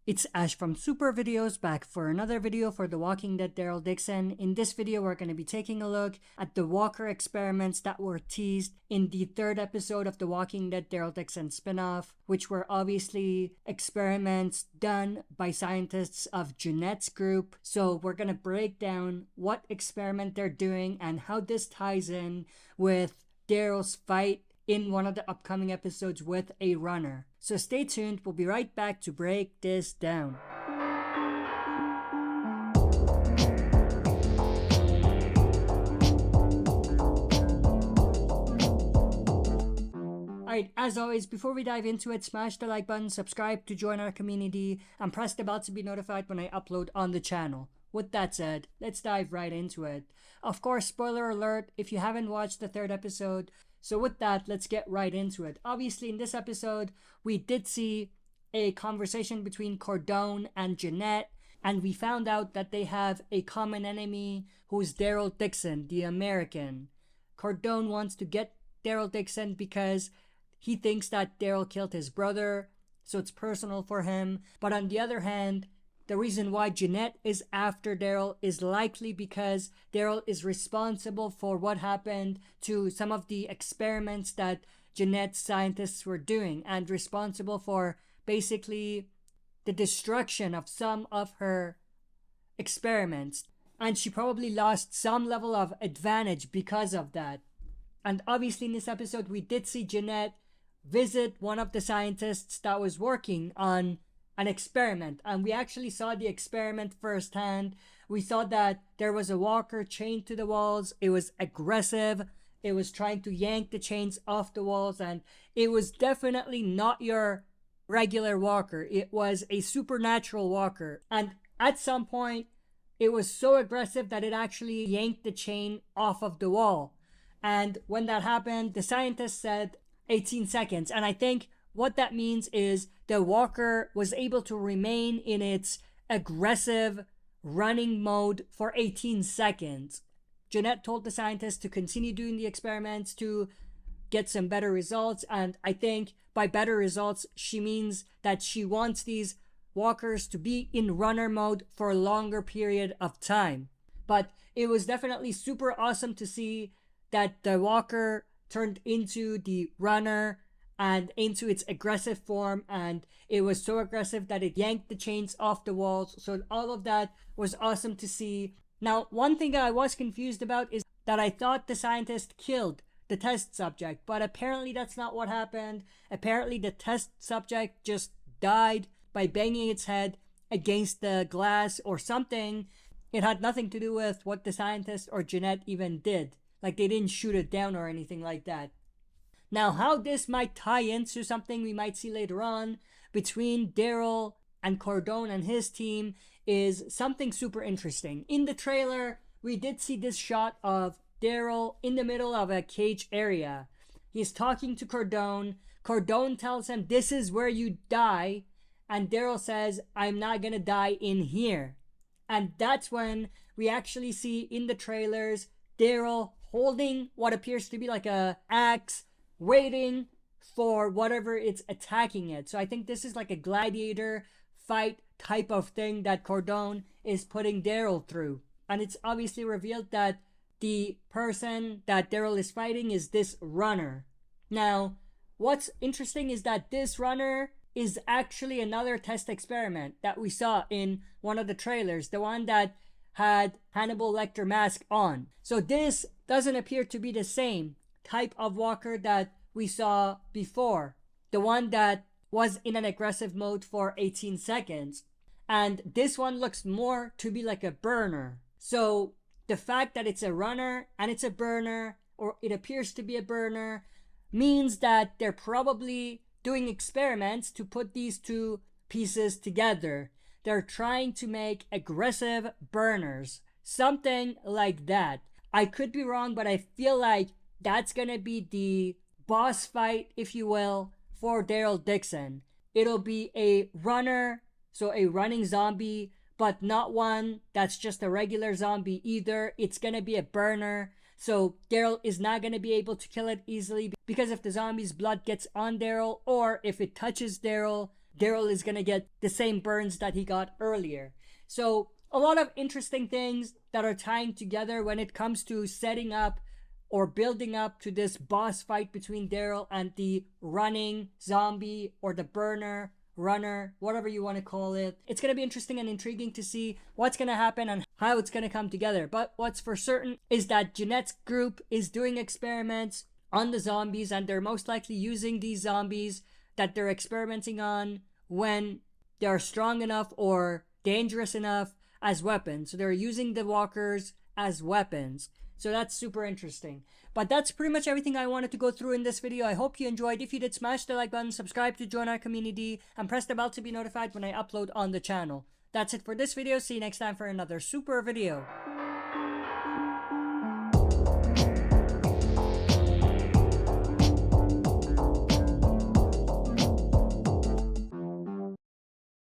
It's Ash from SuperVideos back for another video for the Walking Dead Daryl Dixon. In this video, we're going to be taking a look at the Walker experiments that were teased in the third episode of the Walking Dead Daryl Dixon spinoff, which were obviously experiments done by scientists of Jeanette's group. So we're going to break down what experiment they're doing and how this ties in with Daryl's fight in one of the upcoming episodes with a runner. So stay tuned, we'll be right back to break this down. Alright, as always, before we dive into it, smash the like button, subscribe to join our community, and press the bell to be notified when I upload on the channel. With that said, let's dive right into it. Of course, spoiler alert if you haven't watched the third episode. So with that, let's get right into it. Obviously, in this episode, we did see a conversation between Cordone and Jeanette, and we found out that they have a common enemy who's Daryl Dixon, the American. Cordone wants to get Daryl Dixon because he thinks that Daryl killed his brother, so it's personal for him. But on the other hand, the reason why Jeanette is after Daryl is likely because Daryl is responsible for what happened to some of the experiments that Jeanette's scientists were doing, and responsible for basically the destruction of some of her experiments. And she probably lost some level of advantage because of that. And obviously in this episode, we did see Jeanette visit one of the scientists that was working on an experiment, and we actually saw the experiment firsthand. We saw that there was a walker chained to the walls. It was aggressive. It was trying to yank the chains off the walls, and it was definitely not your regular walker. It was a supernatural walker, and at some point it was so aggressive that it actually yanked the chain off of the wall. And when that happened, the scientist said 18 seconds, and I think what that means is the walker was able to remain in its aggressive running mode for 18 seconds. Jeanette told the scientists to continue doing the experiments to get some better results, and I think by better results she means that she wants these walkers to be in runner mode for a longer period of time. But it was definitely super awesome to see that the walker turned into the runner and into its aggressive form, and it was so aggressive that it yanked the chains off the walls. So all of that was awesome to see. Now, one thing I was confused about is that I thought the scientist killed the test subject, but apparently that's not what happened. Apparently the test subject just died by banging its head against the glass or something. It had nothing to do with what the scientist or Jeanette even did. Like, they didn't shoot it down or anything like that. Now, how this might tie into something we might see later on between Daryl and Cordone and his team is something super interesting. In the trailer, we did see this shot of Daryl in the middle of a cage area. He's talking to Cordone. Cordone tells him, "This is where you die." And Daryl says, "I'm not gonna die in here." And that's when we actually see in the trailers Daryl holding what appears to be like a axe, waiting for whatever it's attacking it. So I think this is like a gladiator fight type of thing that Cordone is putting Daryl through. And it's obviously revealed that the person that Daryl is fighting is this runner. Now, what's interesting is that this runner is actually another test experiment that we saw in one of the trailers, the one that had Hannibal Lecter mask on. So this doesn't appear to be the same type of walker that we saw before, the one that was in an aggressive mode for 18 seconds. And this one looks more to be like a burner. So the fact that it's a runner and it's a burner, or it appears to be a burner, means that they're probably doing experiments to put these two pieces together. They're trying to make aggressive burners, something like that. I could be wrong, but I feel like that's gonna be the boss fight, if you will, for Daryl Dixon. It'll be a runner, so a running zombie, but not one that's just a regular zombie either. It's gonna be a burner. So Daryl is not going to be able to kill it easily, because if the zombie's blood gets on Daryl, or if it touches Daryl, Daryl is gonna get the same burns that he got earlier. So a lot of interesting things that are tying together when it comes to setting up or building up to this boss fight between Daryl and the running zombie or the burner, runner, whatever you want to call it. It's going to be interesting and intriguing to see what's going to happen and how it's going to come together. But what's for certain is that Jeanette's group is doing experiments on the zombies, and they're most likely using these zombies that they're experimenting on when they are strong enough or dangerous enough as weapons. So they're using the walkers as weapons. So that's super interesting. But that's pretty much everything I wanted to go through in this video. I hope you enjoyed. If you did, smash the like button, subscribe to join our community, and press the bell to be notified when I upload on the channel. That's it for this video. See you next time for another super video.